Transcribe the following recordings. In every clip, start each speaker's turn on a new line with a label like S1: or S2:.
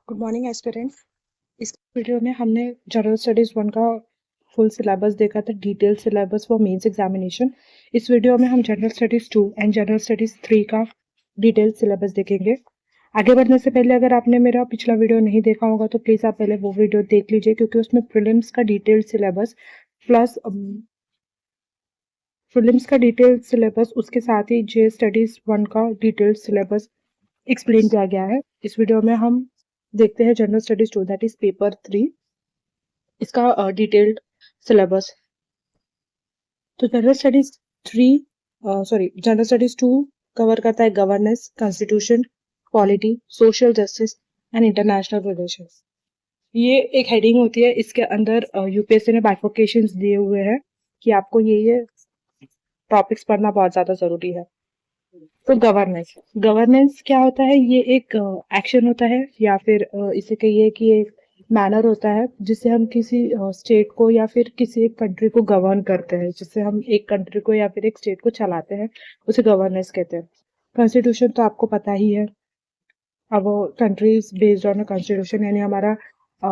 S1: Good morning aspirants. इस video में हमने जनरल स्टडीज 1 का फुल सिलेबस देखा था, detail syllabus for mains examination. इस वीडियो में हम general studies 2 and general studies 3 का डिटेल सिलेबस देखेंगे। आगे बढ़ने से पहले अगर आपने मेरा पिछला वीडियो नहीं देखा होगा तो प्लीज़ आप पहले वो वीडियो देख लीजिए, क्योंकि उसमें प्रीलिम्स का डिटेल सिलेबस प्लस प्रीलिम्स का डिटेल सिलेबस उसके साथ ही जे स्टडीज 1 का डिटेल सिलेबस एक्सप्लेन किया गया है। इस वीडियो में हम देखते हैं general studies 2, that is paper 3, इसका डिटेल्ड सिलेबस। तो जनरल स्टडीज 2 कवर करता है governance, constitution, polity, social justice and international relations. ये एक हेडिंग होती है, इसके अंदर यूपीएससी ने बाइफर्केशंस दिए हुए हैं कि आपको ये टॉपिक्स पढ़ना बहुत ज्यादा जरूरी है। तो गवर्नेंस गवर्नेंस क्या होता है? ये एक एक्शन होता है या फिर इसे कहिए कि एक मैनर होता है जिससे हम किसी स्टेट को या फिर किसी एक कंट्री को गवर्न करते हैं, जिससे हम एक कंट्री को या फिर एक स्टेट को चलाते हैं, उसे गवर्नेंस कहते हैं। कॉन्स्टिट्यूशन तो आपको पता ही है। अब कंट्रीज बेस्ड ऑन कॉन्स्टिट्यूशन, यानी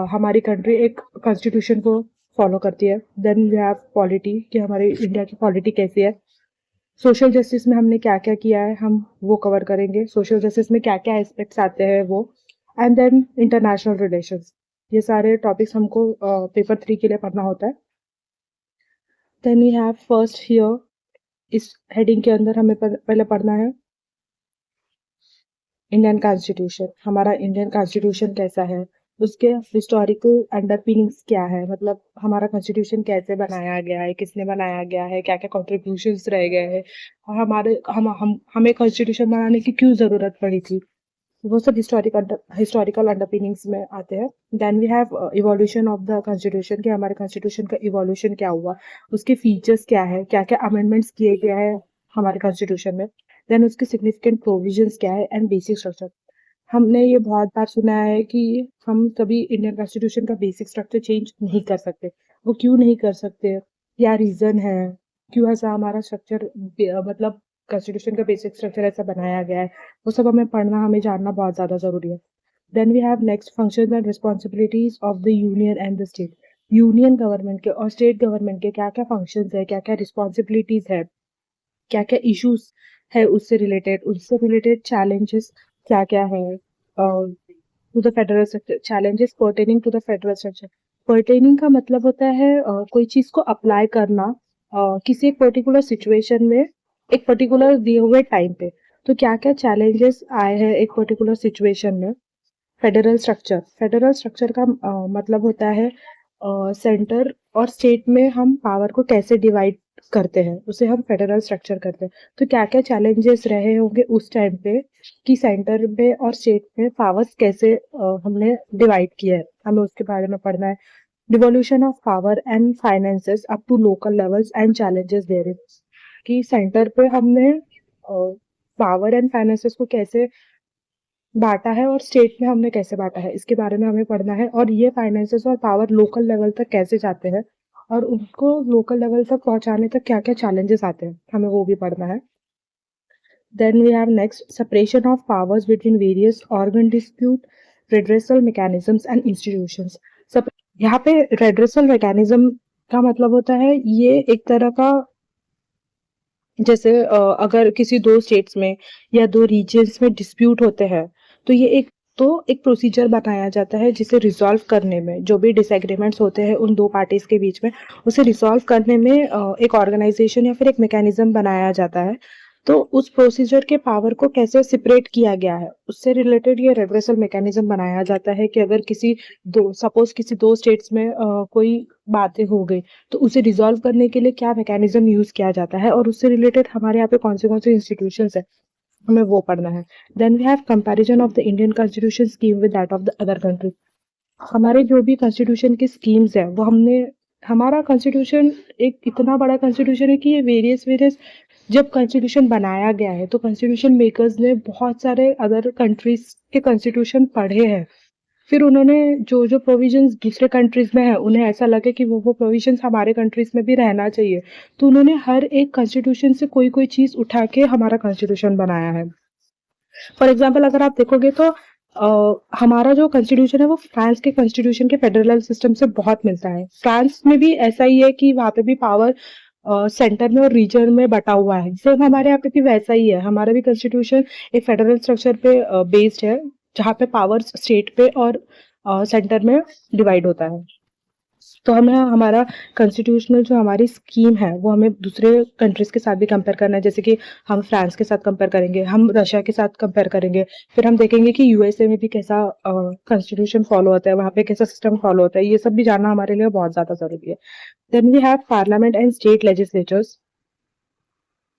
S1: हमारी कंट्री एक कॉन्स्टिट्यूशन को फॉलो करती है। देन वी हैव पॉलिटी, कि हमारी इंडिया की पॉलिटी कैसी है। सोशल जस्टिस में हमने क्या क्या किया है हम वो कवर करेंगे, सोशल जस्टिस में क्या क्या एस्पेक्ट्स आते हैं वो। एंड देन इंटरनेशनल रिलेशंस, ये सारे टॉपिक्स हमको पेपर 3 के लिए पढ़ना होता है। Then we have first here, इस हेडिंग के अंदर हमें पहले पढ़ना है इंडियन कॉन्स्टिट्यूशन। हमारा इंडियन कॉन्स्टिट्यूशन कैसा है, उसके हिस्टोरिकल अंडरपिनिंग्स क्या है, मतलब हमारा कॉन्स्टिट्यूशन कैसे बनाया गया है, किसने बनाया गया है, क्या क्या कॉन्ट्रीब्यूशंस रह गए हैं, और हमें कॉन्स्टिट्यूशन बनाने की क्यों जरूरत पड़ी थी। वो सब हिस्टोरिकल अंडरपिनिंग्स में आते हैं। Then we have evolution of the constitution, कि हमारे कॉन्स्टिट्यूशन का इवोल्यूशन क्या हुआ, उसके फीचर्स क्या है, क्या क्या अमेंडमेंट्स किए गए हैं हमारे कॉन्स्टिट्यूशन में। देन उसके सिग्निफिकेंट प्रोविजंस क्या है एंड बेसिक स्ट्रक्चर। हमने ये बहुत बार सुना है कि हम कभी इंडियन कॉन्स्टिट्यूशन का बेसिक स्ट्रक्चर चेंज नहीं कर सकते। वो क्यों नहीं कर सकते, क्या रीजन है, क्यों ऐसा हमारा स्ट्रक्चर, मतलब कॉन्स्टिट्यूशन का बेसिक स्ट्रक्चर ऐसा बनाया गया है, वो सब हमें पढ़ना, हमें जानना बहुत ज्यादा जरूरी है। Then we have next functions and responsibilities of the union and the state. Union government के और स्टेट गवर्नमेंट के क्या क्या फंक्शंस है, क्या क्या रिस्पॉन्सिबिलिटीज है, क्या क्या इश्यूज है उससे रिलेटेड चैलेंजेस क्या क्या है to the federal structure. Challenges pertaining to the federal structure. Pertaining का मतलब होता है कोई चीज को अप्लाई करना किसी एक पर्टिकुलर सिचुएशन में, एक पर्टिकुलर दिए हुए टाइम पे। तो क्या क्या चैलेंजेस आए हैं एक पर्टिकुलर सिचुएशन में। फेडरल स्ट्रक्चर का मतलब होता है सेंटर और स्टेट में हम पावर को कैसे डिवाइड करते हैं, उसे हम फेडरल स्ट्रक्चर करते हैं। तो क्या क्या चैलेंजेस रहे होंगे उस टाइम पे कि सेंटर में और स्टेट में पावर्स कैसे हमने डिवाइड किया है, हमें उसके बारे में पढ़ना है। Devolution of power and finances up to local levels and challenges there, कि सेंटर पे हमने पावर एंड फाइनेंसेस को कैसे बांटा है और स्टेट में हमने कैसे बांटा है, इसके बारे में हमें पढ़ना है। और ये फाइनेंसेस और पावर लोकल लेवल तक कैसे जाते हैं और उनको लोकल लेवल तक पहुंचाने तक क्या क्या चैलेंजेस आते हैं, हमें वो भी पढ़ना है। Then we have next separation of powers between various organ dispute, redressal mechanisms and institutions. सब यहाँ पे रेड्रेसल मैकेनिज्म का मतलब होता है, ये एक तरह का, जैसे अगर किसी दो स्टेट्स में या दो रीजन्स में डिस्प्यूट होते हैं, तो ये एक प्रोसीजर बनाया जाता है जिसे रिजॉल्व करने में, जो भी डिसएग्रीमेंट्स होते हैं उन दो पार्टीज के बीच में, उसे रिजॉल्व करने में एक ऑर्गेनाइजेशन या फिर एक मैकेनिज्म बनाया जाता है। तो उस प्रोसीजर के पावर को कैसे सेपरेट किया गया है, उससे रिलेटेड ये रेड्रेसल मैकेनिज्म बनाया जाता है, कि अगर किसी दो स्टेट्स में कोई बातें हो गई, तो उसे रिजॉल्व करने के लिए क्या मैकेनिज्म यूज किया जाता है और उससे रिलेटेड हमारे यहाँ पे कौन से इंस्टीट्यूशंस है, हमें वो पढ़ना है। Then we have comparison of the Indian constitution scheme with that of the other country. हमारे जो भी कॉन्स्टिट्यूशन की स्कीम्स है वो हमारा कॉन्स्टिट्यूशन एक इतना बड़ा कॉन्स्टिट्यूशन है कि ये वेरियस वेरियस, जब कॉन्स्टिट्यूशन बनाया गया है तो कॉन्स्टिट्यूशन मेकर्स ने बहुत सारे अदर कंट्रीज के कॉन्स्टिट्यूशन पढ़े हैं, फिर उन्होंने जो जो प्रोविजंस दूसरे कंट्रीज में है उन्हें ऐसा लगे कि वो प्रोविजंस हमारे कंट्रीज में भी रहना चाहिए, तो उन्होंने हर एक कॉन्स्टिट्यूशन से कोई चीज उठा के हमारा कॉन्स्टिट्यूशन बनाया है। फॉर एग्जाम्पल अगर आप देखोगे तो हमारा जो कॉन्स्टिट्यूशन है वो फ्रांस के कॉन्स्टिट्यूशन के फेडरल सिस्टम से बहुत मिलता है। फ्रांस में भी ऐसा ही है कि वहाँ पे भी पावर सेंटर में और रीजन में बटा हुआ है। सेम हमारे यहाँ पे भी वैसा ही है। हमारा भी कॉन्स्टिट्यूशन एक फेडरल स्ट्रक्चर पे बेस्ड है, जहाँ पे पावर स्टेट पे और सेंटर में डिवाइड होता है। तो हमें हमारा कॉन्स्टिट्यूशनल जो हमारी स्कीम है वो हमें दूसरे कंट्रीज के साथ भी कंपेयर करना है। जैसे कि हम फ्रांस के साथ कंपेयर करेंगे, हम रशिया के साथ कंपेयर करेंगे, फिर हम देखेंगे कि यूएसए में भी कैसा कॉन्स्टिट्यूशन फॉलो होता है, वहाँ पे कैसा सिस्टम फॉलो होता है। ये सब भी जानना हमारे लिए बहुत ज्यादा जरूरी है। Then we have parliament and state legislatures,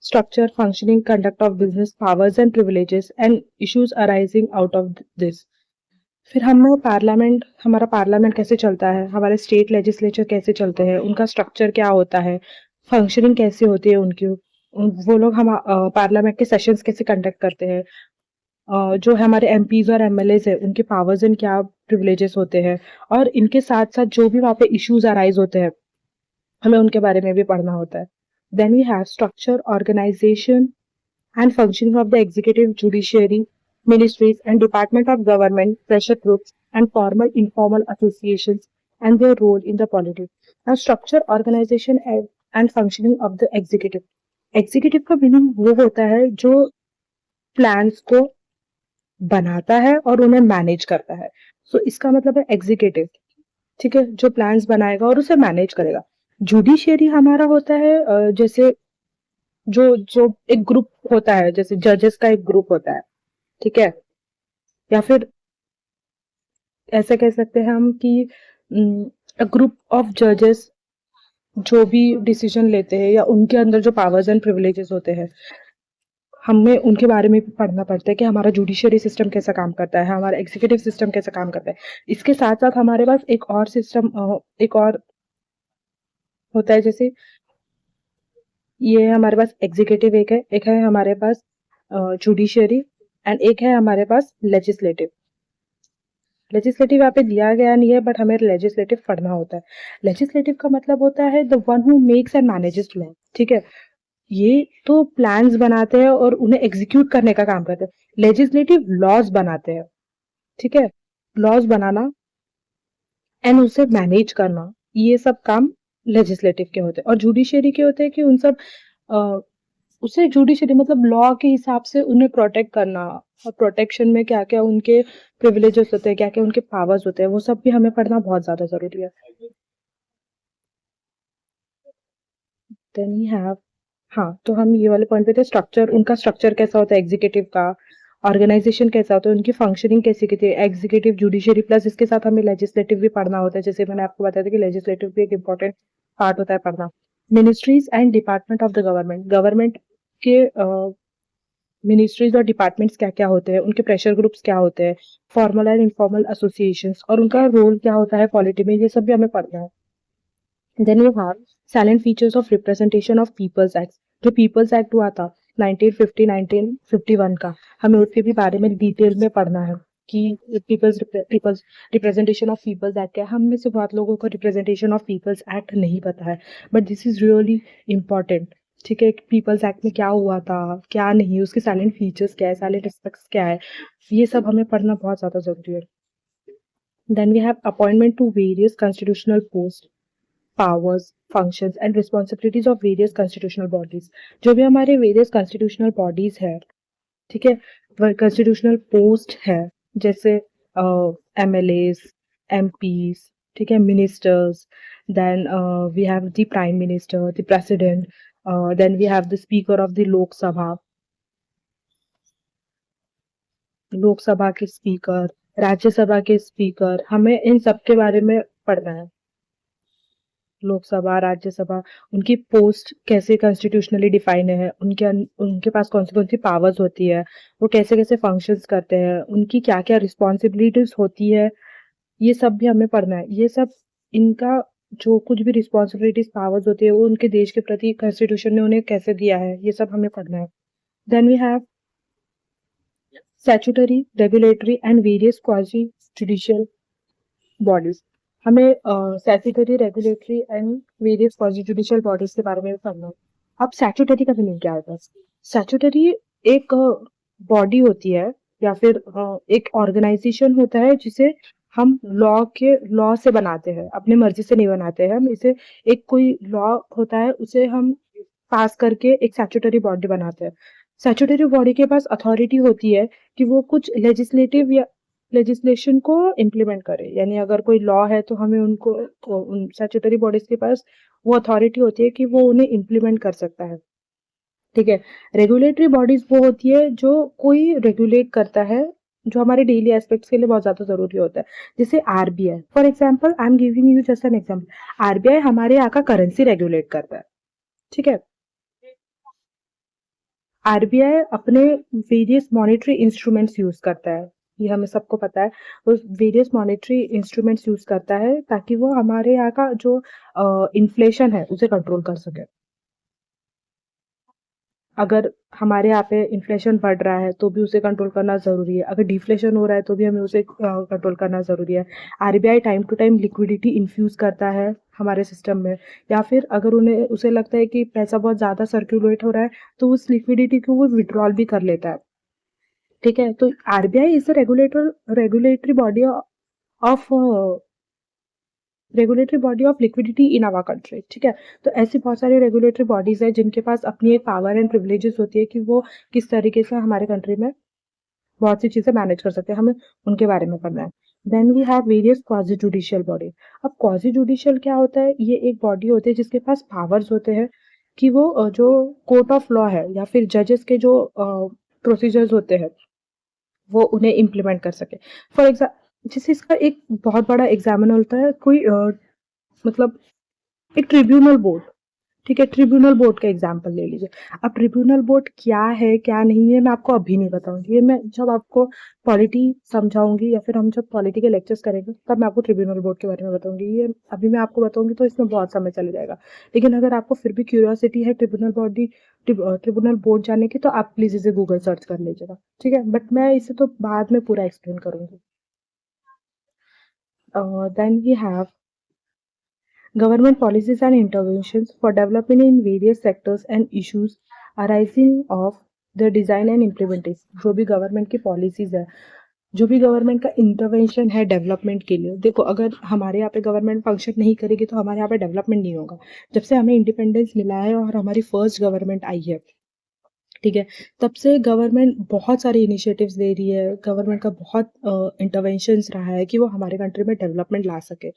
S1: structure, functioning, conduct of business, powers and privileges, and issues arising out of this. फिर हमें पार्लियामेंट, हमारा पार्लियामेंट कैसे चलता है, हमारे स्टेट लेजिस्लेचर कैसे चलते हैं, उनका स्ट्रक्चर क्या होता है, फंक्शनिंग कैसी होती है उनकी, वो लोग हम पार्लियामेंट के सेशंस कैसे कंडक्ट करते हैं, जो हमारे एमपीज और एमएलएज है उनके पावर्स एंड क्या प्रिविलेजेस होते हैं, और इनके साथ साथ जो भी वहाँ पे इश्यूज अराइज होते हैं हमें उनके बारे में भी पढ़ना होता है। Then we have structure, organisation and functioning of the executive, judiciary, ministries, and department of government, pressure groups, and formal informal associations, and their role in the politics. Now, structure, organization, and functioning of the executive. Executive का meaning वो होता है जो plans को बनाता है और उन्हें मैनेज करता है। सो इसका मतलब है एग्जीक्यूटिव, ठीक है, जो प्लान्स बनाएगा और उसे मैनेज करेगा। जुडिशियरी हमारा होता है जैसे जो जो एक ग्रुप होता है, जैसे जजेस का एक ग्रुप होता है, ठीक है, या फिर ऐसे कह सकते हैं हम कि ग्रुप ऑफ जजेस जो भी डिसीजन लेते हैं या उनके अंदर जो पावर्स एंड प्रिविलेजेस होते हैं, हमें उनके बारे में भी पढ़ना पड़ता है कि हमारा जुडिशियरी सिस्टम कैसा काम करता है, हमारा एग्जीक्यूटिव सिस्टम कैसा काम करता है। इसके साथ साथ हमारे पास एक और सिस्टम, एक और होता है, जैसे ये हमारे पास एग्जीक्यूटिव एक है हमारे पास जुडिशियरी, एंड एक है हमारे पास लेजिस्लेटिव। लेजिस्लेटिव यहाँ पे दिया गया नहीं है, बट हमें लेजिस्लेटिव पढ़ना होता है। लेजिस्लेटिव का मतलब होता है the one who makes and manages law, ठीक है। ये तो प्लान्स बनाते हैं और उन्हें एग्जीक्यूट करने का काम करते हैं। लेजिस्लेटिव लॉज बनाते हैं, ठीक है, लॉज बनाना एंड उसे मैनेज करना, ये सब काम लेजिस्लेटिव के होते हैं। और जुडिशियरी के होते हैं कि उन सब उसे जुडिशरी मतलब लॉ के हिसाब से उन्हें प्रोटेक्ट करना, और प्रोटेक्शन में क्या क्या उनके प्रिविलेजेस होते हैं, क्या क्या उनके पावर्स होते हैं, वो सब भी हमें पढ़ना बहुत ज्यादा जरूरी है। देन वी हैव, हाँ, तो हम ये वाले पॉइंट पे थे, स्ट्रक्चर, उनका स्ट्रक्चर कैसा होता है एग्जीक्यूटिव का, ऑर्गेनाइजेशन कैसा होता है, उनकी फंक्शनिंग कैसी की थी, एग्जीक्यूटिव, जुडिशरी, प्लस इसके साथ हमें लेजिस्लेटिव भी पढ़ना होता है। जैसे मैंने आपको बताया था कि लेजिस्लेटिव भी एक इंपॉर्टेंट पार्ट होता है पढ़ना। Ministries and department of the government, government के मिनिस्ट्रीज और डिपार्टमेंट्स क्या क्या होते हैं, उनके प्रेशर ग्रुप्स क्या होते हैं, फॉर्मल एंड इनफॉर्मल एसोसिएशंस, और उनका रोल क्या होता है पॉलिटी में, ये सब भी हमें पढ़ना है। Then we have salient features of representation of peoples act. जो पीपल्स एक्ट हुआ था 1950 1951 का, हमें उसके भी बारे में डिटेल में पढ़ना है कि peoples representation of peoples act क्या है। हम में से बहुत लोगों को रिप्रेजेंटेशन ऑफ पीपल्स एक्ट नहीं पता है, but this is really important, ठीक है। पीपल्स एक्ट में क्या हुआ था, क्या नहीं, उसके साइलेंट फीचर्स क्या है, साइलेंट एस्पेक्ट्स क्या है, ये सब हमें पढ़ना बहुत ज्यादा जरूरी है। Then we have appointment to various constitutional post, powers, functions and responsibilities of various constitutional bodies। जो भी हमारे various constitutional bodies है, ठीक है, वह constitutional post है, जैसे MLAs, MPs, ठीक है, ministers, then we have the prime minister, the president, then we have the speaker of the Lok Sabha के स्पीकर, राज्यसभा के स्पीकर, हमें इन सब के बारे में पढ़ना है। लोकसभा, राज्यसभा, उनकी पोस्ट कैसे कॉन्स्टिट्यूशनली डिफाइन है, उनके पास कौन सी पावर्स होती है, वो कैसे कैसे फंक्शंस करते हैं, उनकी क्या क्या रिस्पॉन्सिबिलिटीज होती है, ये सब भी हमें पढ़ना है। ये सब, इनका जो कुछ भी रिस्पॉन्सिबिलिटीज पावर्स होती है वो उनके देश के प्रति कॉन्स्टिट्यूशन ने उन्हें कैसे दिया है, ये सब हमें पढ़ना है। Then we have statutory, regulatory and various quasi judicial bodies. हमें statutory, regulatory and various quasi judicial bodies के बारे में पढ़ना है। अब स्टैट्यूटरी का मीनिंग क्या होता है? स्टैट्यूटरी एक बॉडी होती है या फिर एक ऑर्गेनाइजेशन होता है जिसे हम लॉ से बनाते हैं, अपनी मर्जी से नहीं बनाते हैं हम इसे। एक कोई लॉ होता है उसे हम पास करके एक स्टैट्यूटरी बॉडी बनाते हैं। स्टैट्यूटरी बॉडी के पास अथॉरिटी होती है कि वो कुछ लेजिस्लेटिव या लेजिस्लेशन को इम्प्लीमेंट करे, यानी अगर कोई लॉ है तो हमें उनको उन स्टैट्यूटरी बॉडीज के पास वो अथॉरिटी होती है कि वो उन्हें इम्प्लीमेंट कर सकता है। ठीक है। रेगुलेटरी बॉडीज वो होती है जो कोई रेगुलेट करता है, जो हमारे डेली एस्पेक्ट्स के लिए बहुत ज्यादा जरूरी होता है। जैसे RBI, for example I am giving you just an example. RBI हमारे यहाँ का करेंसी रेगुलेट करता है। ठीक है। आरबीआई अपने वेरियस मॉनेटरी इंस्ट्रूमेंट्स यूज करता है, ये हमें सबको पता है। वो वेरियस मॉनेटरी इंस्ट्रूमेंट्स यूज करता है ताकि वो हमारे यहाँ का जो इन्फ्लेशन है उसे कंट्रोल कर सके। अगर हमारे यहाँ पे इन्फ्लेशन बढ़ रहा है तो भी उसे कंट्रोल करना ज़रूरी है, अगर डिफ्लेशन हो रहा है तो भी हमें उसे कंट्रोल करना ज़रूरी है। RBI time to time liquidity infuse करता है हमारे सिस्टम में, या फिर अगर उन्हें उसे लगता है कि पैसा बहुत ज़्यादा सर्कुलेट हो रहा है तो उस लिक्विडिटी को वो विड्रॉल भी कर लेता है। ठीक है। तो RBI is the regulatory body of regulatory body of liquidity in our country. ठीक है। तो ऐसी बहुत सारी रेगुलेटरी बॉडीज है जिनके पास अपनी एक पावर एंड प्रिविलेजेस होती है कि वो किस तरीके से हमारे कंट्री में बहुत सी चीजें मैनेज कर सकते हैं, हमें उनके बारे में पढ़ना है। Then we have various quasi judicial body. अब क्वाजी जुडिशियल क्या होता है? ये एक बॉडी होती है जिसके पास पावर्स होते हैं कि वो जो कोर्ट ऑफ लॉ है या फिर जजेस के जो प्रोसीजर्स होते हैं वो उन्हें इम्प्लीमेंट कर सके। फॉर एग्जाम्पल, जैसे इसका एक बहुत बड़ा एग्जाम्पल होता है कोई मतलब एक ट्रिब्यूनल बोर्ड। ठीक है। ट्रिब्यूनल बोर्ड का एग्जाम्पल ले लीजिए। अब ट्रिब्यूनल बोर्ड क्या है क्या नहीं है मैं आपको अभी नहीं बताऊंगी, ये मैं जब आपको पॉलिटी समझाऊंगी या फिर हम जब पॉलिटी के लेक्चर्स करेंगे तब मैं आपको ट्रिब्यूनल बोर्ड के बारे में बताऊंगी। ये अभी मैं आपको बताऊंगी तो इसमें बहुत समय चले जाएगा। लेकिन अगर आपको फिर भी क्यूरियोसिटी है ट्रिब्यूनल बोर्ड जानने की तो आप प्लीज इसे गूगल सर्च कर लीजिएगा। ठीक है। बट मैं इसे तो बाद में पूरा एक्सप्लेन करूंगी। Then we have government policies and interventions for development in various sectors and issues arising of the design and implementation। जो भी गवर्नमेंट की पॉलिसीज है, जो भी गवर्नमेंट का इंटरवेंशन है डेवलपमेंट के लिए। देखो, अगर हमारे यहाँ पे गवर्नमेंट फंक्शन नहीं करेगी तो हमारे यहाँ पे डेवलपमेंट नहीं होगा। जब से हमें इंडिपेंडेंस मिला है और हमारी फर्स्ट गवर्नमेंट आई है, ठीक है, तब से गवर्नमेंट बहुत सारे इनिशिएटिव्स ले रही है। गवर्नमेंट का बहुत इंटरवेंशंस रहा है कि वो हमारे कंट्री में डेवलपमेंट ला सके।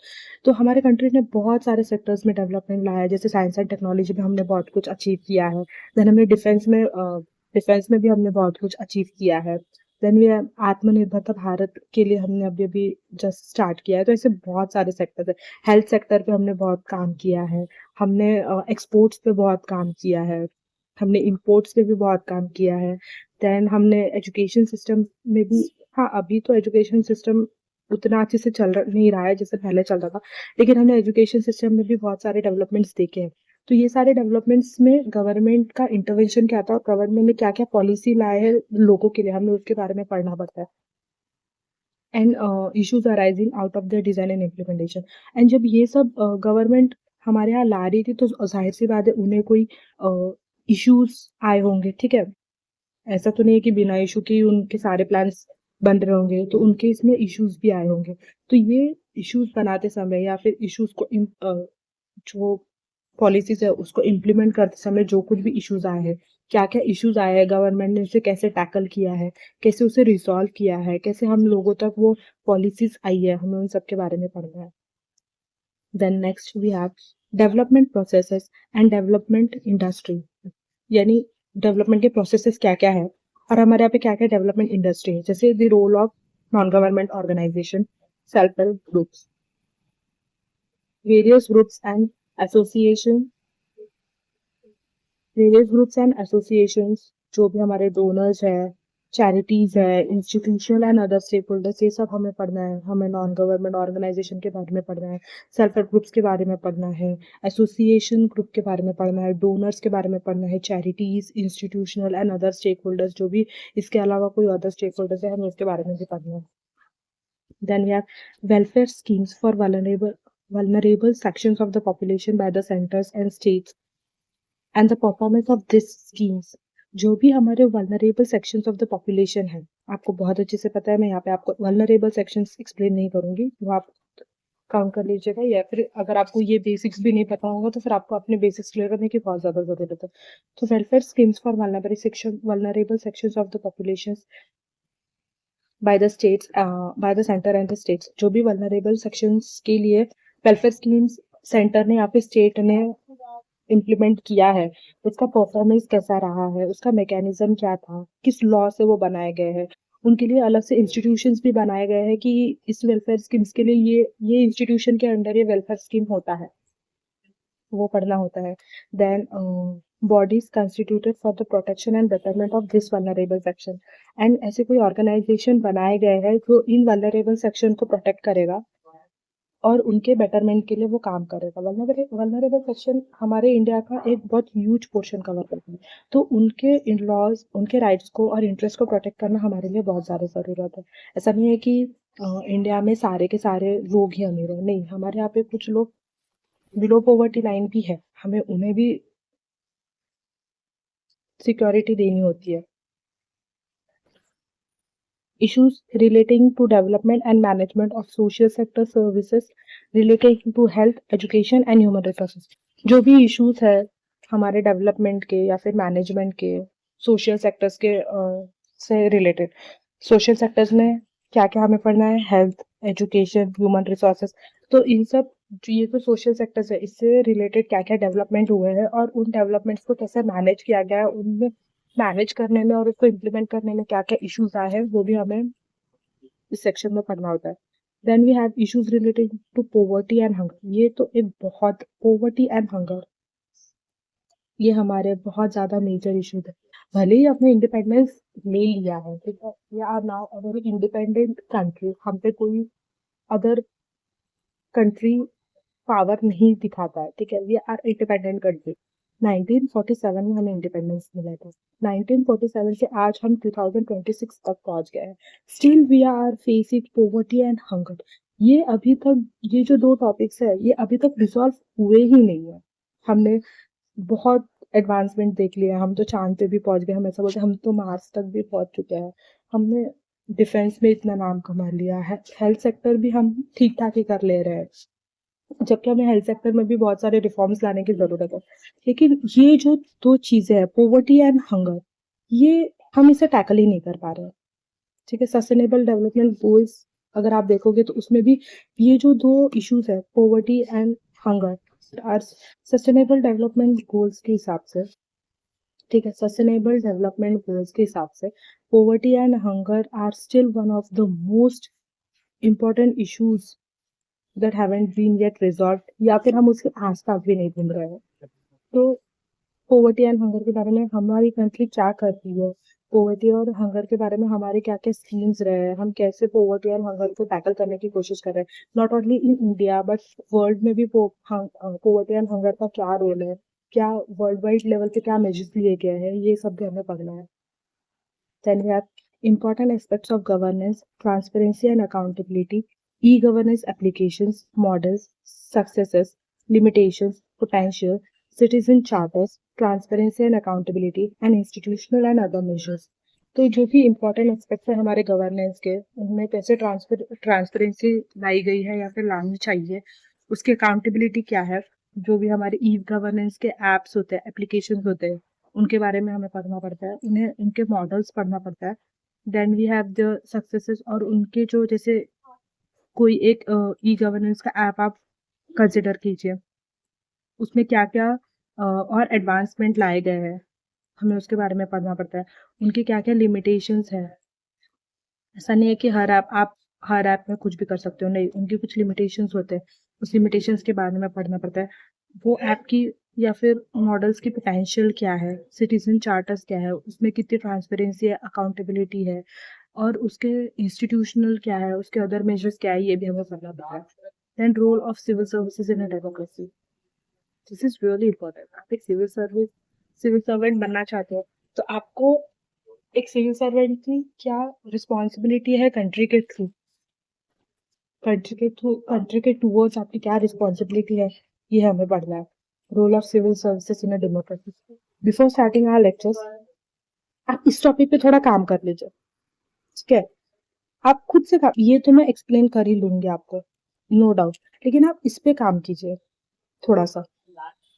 S1: तो हमारे कंट्री ने बहुत सारे सेक्टर्स में डेवलपमेंट लाया है। जैसे साइंस एंड टेक्नोलॉजी में हमने बहुत कुछ अचीव किया है। देन हमने डिफेंस में भी हमने बहुत कुछ अचीव किया है। देन वी आत्मनिर्भरता भारत के लिए हमने अभी अभी जस्ट स्टार्ट किया है। तो ऐसे बहुत सारे सेक्टर्स है। हेल्थ सेक्टर पे हमने बहुत काम किया है। हमने एक्सपोर्ट्स पे बहुत काम किया है। हमने इम्पोर्ट्स पे भी बहुत काम किया है। देन हमने एजुकेशन सिस्टम में भी, हाँ अभी तो एजुकेशन सिस्टम उतना अच्छे से नहीं रहा है जैसे पहले चलता था, लेकिन हमने एजुकेशन सिस्टम में भी बहुत सारे डेवलपमेंट्स देखे हैं। तो ये सारे डेवलपमेंट्स में गवर्नमेंट का इंटरवेंशन क्या था और गवर्नमेंट ने क्या क्या पॉलिसी लाए हैं लोगों के लिए, हमें उसके बारे में पढ़ना पड़ता है। And issues arising out of the design and implementation. And जब ये सब गवर्नमेंट हमारे यहाँ ला रही थी तो जाहिर सी बात है उन्हें कोई इश्यूज आए होंगे। ठीक है। ऐसा तो नहीं है कि बिना इशू के ही उनके सारे प्लान्स बन रहे होंगे, तो उनके इसमें इश्यूज भी आए होंगे। तो ये इश्यूज बनाते समय या फिर इश्यूज को जो पॉलिसीज है उसको इम्प्लीमेंट करते समय जो कुछ भी इश्यूज आए हैं, क्या क्या इश्यूज आए हैं, गवर्नमेंट ने उसे कैसे टैकल किया है, कैसे उसे रिजॉल्व किया है, कैसे हम लोगों तक वो पॉलिसीज आई है, हमें उन सब के बारे में पढ़ना है। Then next we have development processes and development industry. यानी डेवलपमेंट के प्रोसेसेस क्या क्या है और हमारे यहाँ पे क्या क्या डेवलपमेंट इंडस्ट्री है। जैसे the role of non government organisation, self help groups, various groups and association various groups and associations, जो भी हमारे डोनर्स है, चैरिटीज है, institutional and other stakeholders, ये सब हमें पढ़ना है। हमें नॉन गवर्नमेंट ऑर्गेनाइजेशन के बारे में पढ़ना है, सेल्फ हेल्प ग्रुप्स के बारे में पढ़ना है, एसोसिएशन ग्रुप के बारे में पढ़ना है, डोनर्स के बारे में पढ़ना है, charities, institutional and other stakeholders, जो भी इसके अलावा कोई अदर स्टेक होल्डर्स है हमें उसके बारे में भी पढ़ना है। Then we have welfare schemes for vulnerable sections of the population by the centers and states and the performance of these schemes। जो भी हमारे vulnerable sections of the population है, आपको बहुत अच्छे से पता है, मैं यहाँ पे आपको वल्नरेबल सेक्शंस एक्सप्लेन नहीं करूंगी, वो आप काउंट कर लीजिएगा, या फिर अगर आपको ये बेसिक्स भी नहीं पता होगा तो फिर आपको अपने बेसिक्स क्लियर करने की बहुत ज़्यादा ज़रूरत है। तो welfare schemes for vulnerable sections of the population by the states, by the centre and the states, जो भी वल्नरेबल सेक्शंस के लिए वेलफेयर स्कीम्स सेंटर ने या फिर स्टेट ने इम्प्लीमेंट किया है, उसका परफॉर्मेंस कैसा रहा है, उसका मैकेनिज्म क्या था, किस लॉ से वो बनाए गए हैं, उनके लिए अलग से इंस्टीट्यूशंस भी बनाए गए हैं कि इस वेलफेयर स्कीम्स के लिए ये इंस्टीट्यूशन के अंडर ये वेलफेयर स्कीम होता है, वो पढ़ना होता है। Then bodies constituted for the protection and betterment of this vulnerable section, and ऐसे कोई ऑर्गेनाइजेशन बनाए गए हैं जो इन वल्नरेबल सेक्शन को प्रोटेक्ट करेगा और उनके बेटरमेंट के लिए वो काम करेगा। वल्नरेबल सेक्शन हमारे इंडिया का एक बहुत ह्यूज पोर्शन कवर करता है, तो उनके इन लॉज, उनके राइट्स को और इंटरेस्ट को प्रोटेक्ट करना हमारे लिए बहुत ज़्यादा ज़रूरत है। ऐसा नहीं है कि इंडिया में सारे के सारे लोग ही अमीर हैं, नहीं, हमारे यहाँ पे कुछ लोग बिलो पॉवर्टी लाइन भी है, हमें उन्हें भी सिक्योरिटी देनी होती है। Issues relating to development and management of social sector services relating to health, education and human resources, जो भी इश्यूज है हमारे डेवलपमेंट के या फिर मैनेजमेंट के, सोशल सेक्टर्स के से रिलेटेड, सोशल सेक्टर्स में क्या क्या हमें पढ़ना है, हेल्थ, एजुकेशन, ह्यूमन रिसोर्सेज, तो इन सब जो ये तो सोशल सेक्टर्स है, इससे रिलेटेड क्या क्या डेवलपमेंट हुए हैं और उन डेवलपमेंट्स को कैसे मैनेज किया गया है, उनमें मैनेज करने में और उसको इम्प्लीमेंट करने में क्या क्या इश्यूज आए हैं, वो भी हमें इस सेक्शन में पढ़ना होता है। Then we have issues related to poverty and hunger, ये तो एक बहुत, पॉवर्टी एंड हंगर ये हमारे बहुत ज्यादा मेजर इश्यूज है। भले ही अपने इंडिपेंडेंस ले लिया है, ठीक है, we are now a very independent country, हम पे कोई अदर कंट्री पावर नहीं दिखाता है, ठीक है, वी आर इंडिपेंडेंट कंट्री। 1947 में हमें इंडिपेंडेंस मिला था, 1947 से आज हम 2026 तक पहुंच गए हैं, still we are facing poverty and hunger. ये अभी तक, ये जो दो टॉपिक्स है ये अभी तक रिजॉल्व हुए ही नहीं है। हमने बहुत एडवांसमेंट देख लिया, हम तो चांद पे भी पहुंच गए, हम ऐसा बोलते हैं हम तो मार्स तक भी पहुंच चुके हैं, हमने डिफेंस में इतना नाम कमा लिया है, हेल्थ सेक्टर भी हम ठीक ठाक ही कर ले रहे हैं, जबकि हमें हेल्थ सेक्टर में भी बहुत सारे रिफॉर्म्स लाने की जरूरत है। लेकिन ये जो दो चीजें हैं, पॉवर्टी एंड हंगर, ये हम इसे टैकल ही नहीं कर पा रहे हैं, ठीक है। सस्टेनेबल डेवलपमेंट गोल्स अगर आप देखोगे तो उसमें भी ये जो दो इश्यूज है, poverty and hunger, are sustainable development goals के हिसाब से, ठीक है, सस्टेनेबल डेवलपमेंट गोल्स के हिसाब से poverty and hunger are still one of the most important issues that haven't been yet resolved, या फिर हम उसके आसपास भी नहीं घूम रहे हैं। तो पॉवर्टी एंड हंगर के बारे में हमारी कंट्री क्या करती है, पॉवर्टी और हंगर के बारे में हमारे क्या क्या स्कीम्स रहे हैं, हम कैसे पॉवर्टी और हंगर को टैकल करने की कोशिश कर रहे हैं, not only in India but world में भी पॉवर्टी एंड हंगर का क्या रोल है, क्या वर्ल्ड वाइड लेवल पे क्या मेजर्स लिए गए हैं, ये सब भी हमें पढ़ना है। Then we have important aspects of governance, transparency and accountability, e-governance applications, models, successes, limitations, potential, citizen charters, transparency and accountability, and institutional and other measures. तो जो भी इम्पोर्टेंट एस्पेक्ट्स है हमारे गवर्नेंस के, उनमें कैसे ट्रांसपेरेंसी लाई गई है या फिर लानी चाहिए, उसकी अकाउंटेबिलिटी क्या है, जो भी हमारे ई गवर्नेंस के एप्स होते हैं, एप्लीकेशन होते हैं, उनके बारे में हमें पढ़ना पड़ता है, उन्हें उनके मॉडल्स पढ़ना पड़ता है। Then we have the successes, और उनके जो, जैसे कोई एक ई गवर्नेंस का ऐप आप कंसिडर कीजिए, उसमें क्या क्या और एडवांसमेंट लाए गए हैं, हमें उसके बारे में पढ़ना पड़ता है, उनके क्या क्या लिमिटेशंस है। ऐसा नहीं है कि हर ऐप आप हर ऐप में कुछ भी कर सकते हो, नहीं, उनके कुछ लिमिटेशंस होते हैं, उस लिमिटेशंस के बारे में पढ़ना पड़ता है। वो ऐप की या फिर मॉडल्स की पोटेंशियल क्या है, सिटीजन चार्टर्स क्या है, उसमें कितनी ट्रांसपेरेंसी है, अकाउंटेबिलिटी है, और उसके इंस्टीट्यूशनल क्या है, उसके अदर मेजर्स क्या है, ये भी हमें पढ़ना पड़ता है। Then role of civil services in a democracy, this is really important. आप एक सिविल सर्वेंट बनना चाहते हो तो आपको एक सिविल सर्वेंट की क्या रिस्पॉन्सिबिलिटी है कंट्री के टूवर्ड्स आपकी क्या रिस्पॉन्सिबिलिटी है, ये हमें पढ़ना है। Role of civil services in a democracy. Before starting our lectures, आप इस टॉपिक पे थोड़ा काम कर लीजिए, ठीक है? आप खुद से ये तो मैं एक्सप्लेन कर ही लूंगी आपको, नो डाउट, लेकिन आप इस पे काम कीजिए थोड़ा सा।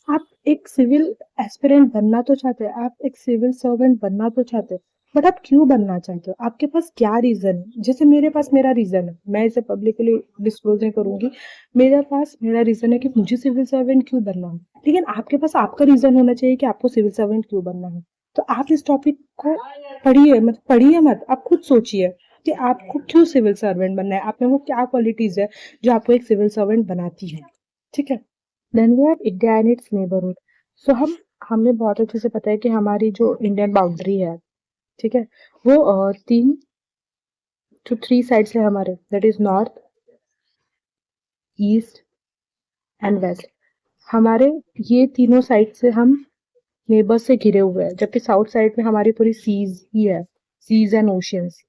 S1: आप एक सिविल एस्पिरेंट बनना तो चाहते हैं, आप एक सिविल सर्वेंट बनना तो चाहते हैं, बट आप क्यों बनना चाहते हो? आपके पास क्या रीजन है? जैसे मेरे पास मेरा रीजन है, मैं इसे पब्लिकली डिस्क्लोज नहीं करूंगी। मेरे पास मेरा रीजन है कि मुझे सिविल सर्वेंट क्यों बनना है, लेकिन आपके पास आपका रीजन होना चाहिए कि आपको सिविल सर्वेंट क्यों बनना है। तो आप इस टॉपिक को पढ़िए, मत पढ़िए मत, आप खुद सोचिए कि आपको क्यों सिविल सर्वेंट बनना है, आप में वो क्या क्वालिटीज है जो आपको एक सिविल सर्वेंट बनाती है, ठीक है? Then we have India and its neighbourhood. So हमें बहुत अच्छे से पता है कि हमारी जो इंडियन बाउंड्री है, ठीक है, वो 3 साइड्स है हमारे, that is north, east and west. हमारे ये तीनों साइड से हम नेबर्स से घिरे हुए हैं, जबकि साउथ साइड में हमारी पूरी सीज ही है, सीज एंड ओशियंस।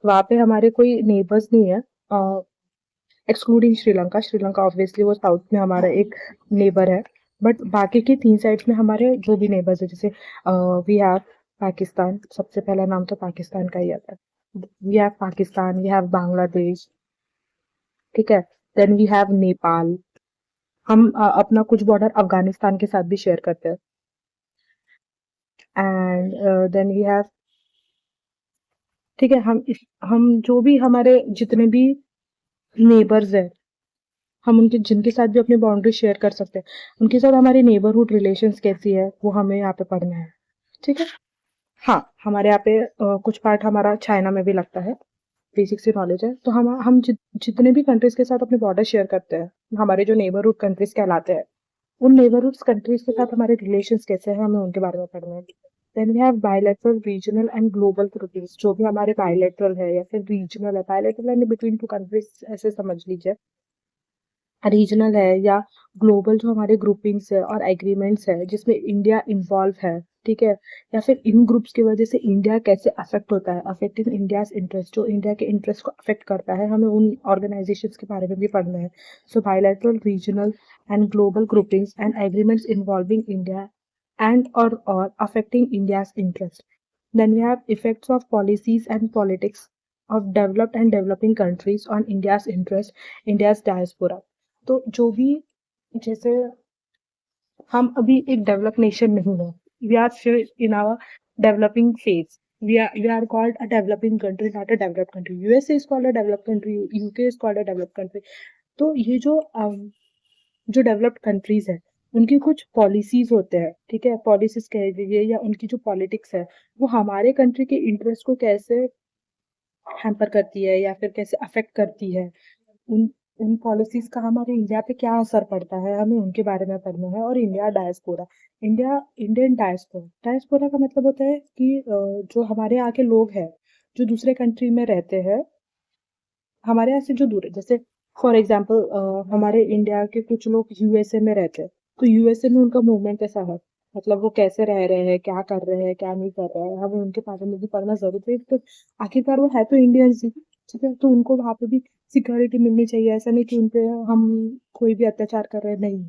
S1: वहां पे हमारे कोई नेबर्स नहीं है, एक्सक्लूडिंग श्रीलंका। श्रीलंका ऑब्वियसली वो साउथ में हमारा एक नेबर है, बट बाकी के 3 साइड्स में हमारे जो भी नेबर्स है, जैसे वी हैव पाकिस्तान, सबसे पहला नाम तो पाकिस्तान का ही आता है। We have Pakistan, we have Bangladesh, ठीक है, देन वी हैव नेपाल। हम अपना कुछ बॉर्डर अफगानिस्तान के साथ भी शेयर करते हैं। एंड देन वी हैव, ठीक है, हम जो भी हमारे जितने भी नेबर्स है, हम उनके जिनके साथ भी अपनी बाउंड्री शेयर कर सकते हैं, उनके साथ हमारी नेबरहुड रिलेशंस कैसी है वो हमें यहाँ पे पढ़ना है, ठीक है? हाँ, हमारे यहाँ पे कुछ पार्ट हमारा चाइना में भी लगता है, बेसिक सी नॉलेज है। तो हम जितने भी कंट्रीज के साथ अपने बॉर्डर शेयर करते हैं, हमारे जो नेबरहुड कंट्रीज कहलाते हैं, उन नेबरहुड कंट्रीज के साथ हमारे रिलेशंस कैसे हैं, हमें उनके बारे में पढ़ना है। Then we have bilateral, regional and global treaties. जो भी हमारे बायलैटरल है या फिर रीजनल है, बायलैटरल यानी बिटवीन टू कंट्रीज ऐसे समझ लीजिए, रीजनल है या ग्लोबल, जो हमारे ग्रुपिंग्स है और एग्रीमेंट्स है जिसमें इंडिया इन्वॉल्व है, ठीक है, या फिर इन ग्रुप्स की वजह से इंडिया कैसे अफेक्ट होता है, अफेक्टिंग इंडियाज इंटरेस्ट, जो इंडिया के इंटरेस्ट को अफेक्ट करता है, हमें उन ऑर्गेनाइजेशंस के बारे में भी पढ़ना है। So bilateral, regional and global groupings and agreements involving India and or affecting India's interest. Then we have effects of policies and politics of developed and developing countries on India's interest, India's diaspora. तो जो भी, जैसे हम अभी एक develop nation नहीं है, we are still in our developing phase, we are called a developing country, not a developed country. USA is called a developed country, UK is called a developed country. तो ये जो developed countries है, उनकी कुछ policies होते हैं, ठीक है, पॉलिसीज कह दीजिए या उनकी जो पॉलिटिक्स है, वो हमारे कंट्री के इंटरेस्ट को कैसे हैम्पर करती है या फिर कैसे अफेक्ट करती है, उन उन पॉलिसीज का हमारे इंडिया पे क्या असर पड़ता है, हमें उनके बारे में पढ़ना है। और India diaspora, Indian diaspora, diaspora का मतलब होता है कि जो हमारे यहाँ के लोग हैं, जो दूसरे कंट्री में रहते हैं, हमारे यहाँ से जो दूर है, जैसे फॉर एग्जाम्पल हमारे इंडिया के कुछ लोग यूएसए में रहते हैं, तो यूएसए में उनका मूवमेंट कैसा है, मतलब वो कैसे रह रहे हैं, क्या कर रहे हैं, क्या नहीं कर रहे हैं, हमें उनके बारे में भी पढ़ना जरूरी है। तो आखिरकार वो है तो इंडियंस ही, ठीक है, तो उनको वहां पे भी सिक्योरिटी मिलनी चाहिए। ऐसा नहीं कि उनपे हम कोई भी अत्याचार कर रहे हैं, नहीं,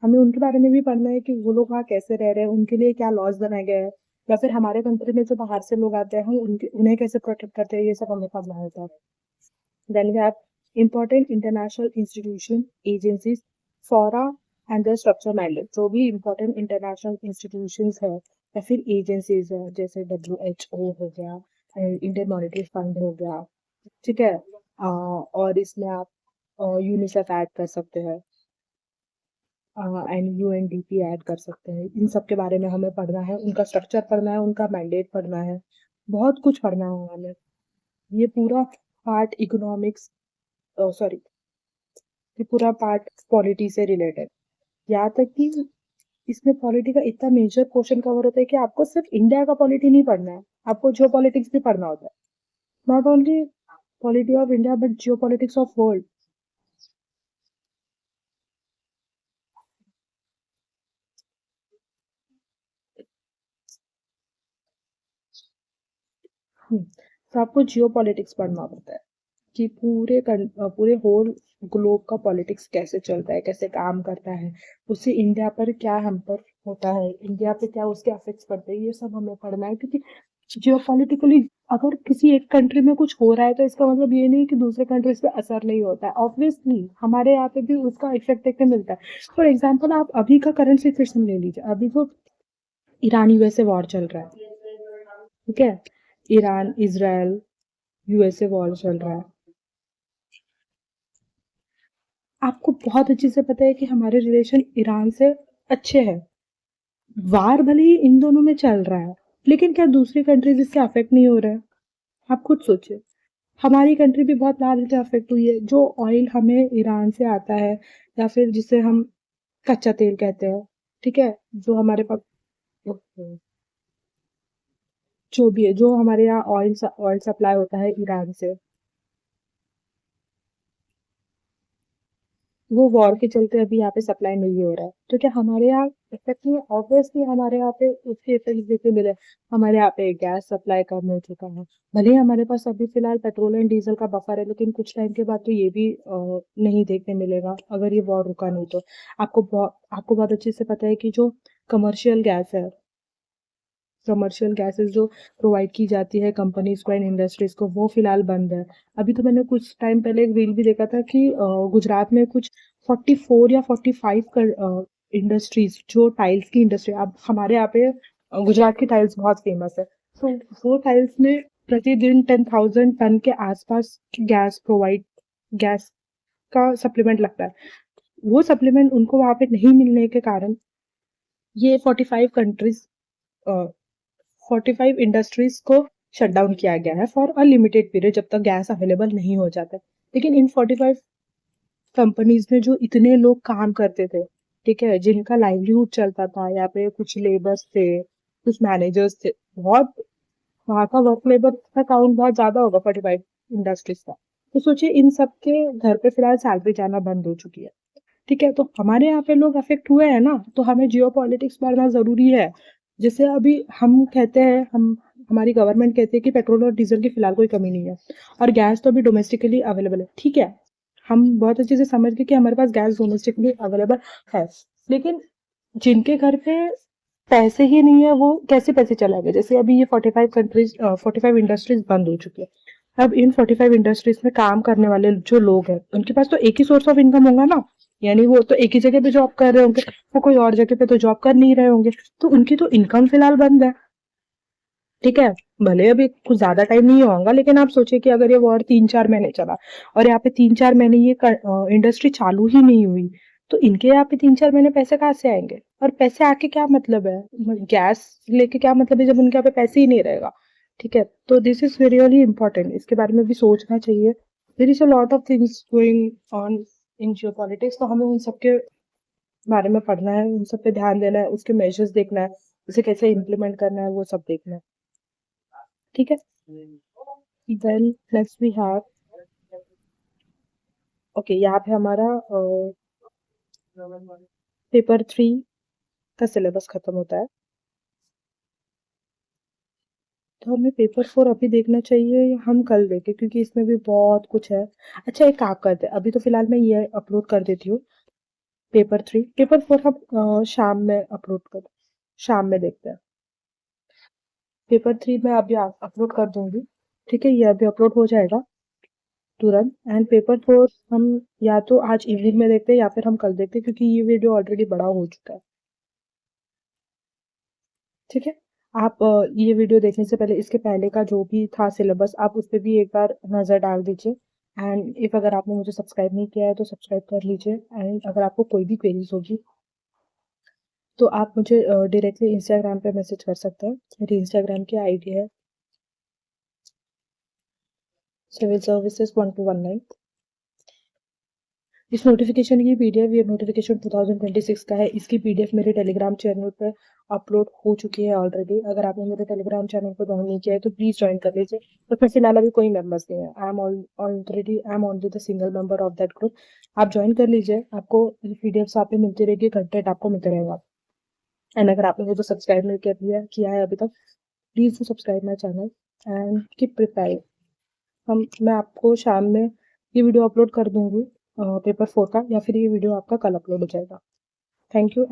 S1: हमें उनके बारे में भी पढ़ना है कि वो लोग वहाँ कैसे रह रहे हैं, उनके लिए क्या लॉज बनाए गए हैं, या फिर हमारे कंट्री में जो बाहर से लोग आते हैं, हम उन्हें कैसे प्रोटेक्ट करते हैं, ये सब हमें पढ़ना होता है। Then we have important international institution, agencies, fora and their structure mandate। जो भी important international institutions है या फिर agencies है, जैसे WHO हो गया, इंडियन मॉनेटरी फंड हो गया, ठीक है, और इसमें आप यूनिसेफ ऐड कर सकते हैं, एंड यूएनडीपी ऐड कर सकते हैं। इन सब के बारे में हमें पढ़ना है, उनका स्ट्रक्चर पढ़ना है, उनका मैंडेट पढ़ना है, बहुत कुछ पढ़ना है हमें। ये पूरा पार्ट इकोनॉमिक्स, सॉरी, ये पूरा पार्ट पॉलिटी से रिलेटेड, यहाँ तक कि इसमें पॉलिटी का इतना मेजर पोर्शन कवर होता है कि आपको सिर्फ इंडिया का पॉलिटी नहीं पढ़ना है, आपको जियो पॉलिटिक्स भी पढ़ना होता है, not only polity of India but Jio politics of world. तो आपको जियो पॉलिटिक्स पढ़ना होता है कि पूरे होल ग्लोब का पॉलिटिक्स कैसे चलता है, कैसे काम करता है, उससे इंडिया पर क्या हम पर होता है, इंडिया पे क्या उसके इफेक्ट्स पड़ते हैं, ये सब हमें पढ़ना है। क्योंकि जियोपॉलिटिकली अगर किसी एक कंट्री में कुछ हो रहा है तो इसका मतलब ये नहीं कि दूसरे कंट्रीज पे असर नहीं होता है। ऑब्वियसली हमारे यहाँ पे भी उसका इफेक्ट देखने मिलता है। फॉर एग्जाम्पल आप अभी का करंट सिचुएशन ले लीजिए, अभी जो ईरान यूएसए वॉर चल रहा है, ठीक है, ईरान इजराइल यूएसए वॉर चल रहा है। आपको बहुत अच्छे से पता है कि हमारे रिलेशन ईरान से अच्छे हैं। वार भले ही इन दोनों में चल रहा है, लेकिन क्या दूसरी कंट्रीज इससे अफेक्ट नहीं हो रहा है? आप खुद सोचिए। हमारी कंट्री भी बहुत लार्ज से अफेक्ट हुई है। जो ऑयल हमें ईरान से आता है, या फिर जिसे हम कच्चा तेल कहते हैं, ठीक है, जो हमारे पास जो भी है, जो हमारे यहाँ ऑयल सप्लाई होता है ईरान से, वो वॉर के चलते अभी यहाँ पे सप्लाई नहीं हो रहा है। तो क्या हमारे यहाँ इफेक्ट नहीं? ऑब्वियसली हमारे यहाँ पे उसके इफेक्ट देखने मिले। हमारे यहाँ पे गैस सप्लाई कम हो चुका है। भले ही हमारे पास अभी फिलहाल पेट्रोल एंड डीजल का बफर है, लेकिन कुछ टाइम के बाद तो ये भी नहीं देखने मिलेगा अगर ये वॉर रुका नहीं तो। आपको बहुत अच्छे से पता है कि जो कमर्शियल गैस है, कमर्शियल गैसेस जो प्रोवाइड की जाती है कंपनीज को एंड इंडस्ट्रीज को, वो फिलहाल बंद है। अभी तो मैंने कुछ टाइम पहले एक रील भी देखा था कि गुजरात में कुछ 44 या 45 कर इंडस्ट्रीज, जो टाइल्स की इंडस्ट्री, अब हमारे यहाँ पे गुजरात की टाइल्स बहुत फेमस है, तो वो टाइल्स में प्रतिदिन 10,000 टन के आसपास गैस का सप्लीमेंट लगता है। वो सप्लीमेंट उनको वहां पे नहीं मिलने के कारण ये 45 इंडस्ट्रीज को शट डाउन किया गया है फॉर अ लिमिटेड पीरियड, जब तक गैस अवेलेबल नहीं हो जाता। लेकिन इन 45 कंपनीज में जो इतने लोग काम करते थे, ठीक है, जिनका लाइवलीहुड चलता था, यहाँ पे कुछ लेबर्स थे, कुछ मैनेजर्स थे, बहुत वहाँ का वर्क लेबर का काउंट बहुत ज्यादा होगा 45 इंडस्ट्रीज का। तो सोचिए इन सब के घर पे फिलहाल सैलरी जाना बंद हो चुकी है, ठीक है। तो हमारे यहाँ पे लोग अफेक्ट हुए हैं ना, तो हमें जियो पॉलिटिक्स पढ़ना जरूरी है। जैसे अभी हम कहते हैं, हम हमारी गवर्नमेंट कहती है कि पेट्रोल और डीजल की फिलहाल कोई कमी नहीं है, और गैस तो अभी डोमेस्टिकली अवेलेबल है, ठीक है। हम बहुत अच्छे से समझ गए कि हमारे पास गैस डोमेस्टिकली अवेलेबल है, लेकिन जिनके घर पे पैसे ही नहीं है वो कैसे पैसे चलाएंगे? जैसे अभी ये 45 इंडस्ट्रीज बंद हो चुकी है। अब इन 45 इंडस्ट्रीज में काम करने वाले जो लोग हैं, उनके पास तो एक ही सोर्स ऑफ इनकम होगा ना, यानी वो तो एक ही जगह पे जॉब कर रहे होंगे, वो कोई और जगह पे तो जॉब कर नहीं रहे होंगे, तो उनकी तो इनकम फिलहाल बंद है, ठीक है। भले अभी कुछ ज्यादा टाइम नहीं होगा, लेकिन आप सोचिए कि अगर ये वॉर 3-4 महीने चला और यहाँ पे 3-4 महीने ये इंडस्ट्री चालू ही नहीं हुई, तो इनके यहाँ पे 3-4 महीने पैसे कहाँ से आएंगे? और पैसे आके क्या मतलब है? गैस लेके क्या मतलब है जब उनके यहाँ पे पैसे ही नहीं रहेगा, ठीक है। तो दिस इज रियली इंपॉर्टेंट, इसके बारे में भी सोचना चाहिए। There is a lot of things going on in geopolitics, तो हमें उन सबके बारे में पढ़ना है, उन सब पे ध्यान देना है, उसके मेजर्स देखना है, उसे कैसे इम्प्लीमेंट करना है, वो सब देखना है, ठीक है। Then next we have, okay, यहाँ पे हमारा पेपर 3 का सिलेबस खत्म होता है, तो हमें पेपर 4 अभी देखना चाहिए या हम कल देखें, क्योंकि इसमें भी बहुत कुछ है। अच्छा एक काम करते हैं, अभी तो फिलहाल मैं ये अपलोड कर देती हूँ पेपर 3, पेपर 4 हम शाम में देखते हैं। पेपर 3 मैं अभी अपलोड कर दूंगी, ठीक है, ये अभी अपलोड हो जाएगा तुरंत। एंड पेपर 4 हम या तो आज इवनिंग में देखते हैं या फिर हम कल देखते हैं, क्योंकि ये वीडियो ऑलरेडी बड़ा हो चुका है, ठीक है। आप ये वीडियो देखने से पहले इसके पहले का जो भी था सिलेबस, आप उस पर भी एक बार नज़र डाल दीजिए। एंड इफ अगर आपने मुझे सब्सक्राइब नहीं किया है तो सब्सक्राइब कर लीजिए। एंड अगर आपको कोई भी क्वेरीज होगी तो आप मुझे डायरेक्टली इंस्टाग्राम पे मैसेज कर सकते हैं। मेरी इंस्टाग्राम की आईडी है सिविल सर्विसेज 1219। इस नोटिफिकेशन की पीडीएफ, ये नोटिफिकेशन 2026 का है, इसकी पीडीएफ मेरे टेलीग्राम चैनल पर अपलोड हो चुकी है ऑलरेडी। अगर आपने मेरे टेलीग्राम चैनल को ज्वाइन नहीं किया है तो प्लीज ज्वाइन कर लीजिए। तो फिर फिलहाल अभी कोई मेंबर्स नहीं है, I am already the single member of that group. आप ज्वाइन कर लीजिए, आपको पीडीएफ आप मिलती रहेगी, कंटेंट आपको मिलता रहेगा। एंड अगर आपने मुझे सब्सक्राइब नहीं किया है अभी तक, please do subscribe my channel and keep preparing. मैं आपको शाम में ये वीडियो अपलोड कर दूंगी पेपर 4 का, या फिर ये वीडियो आपका कल अपलोड हो जाएगा। Thank you.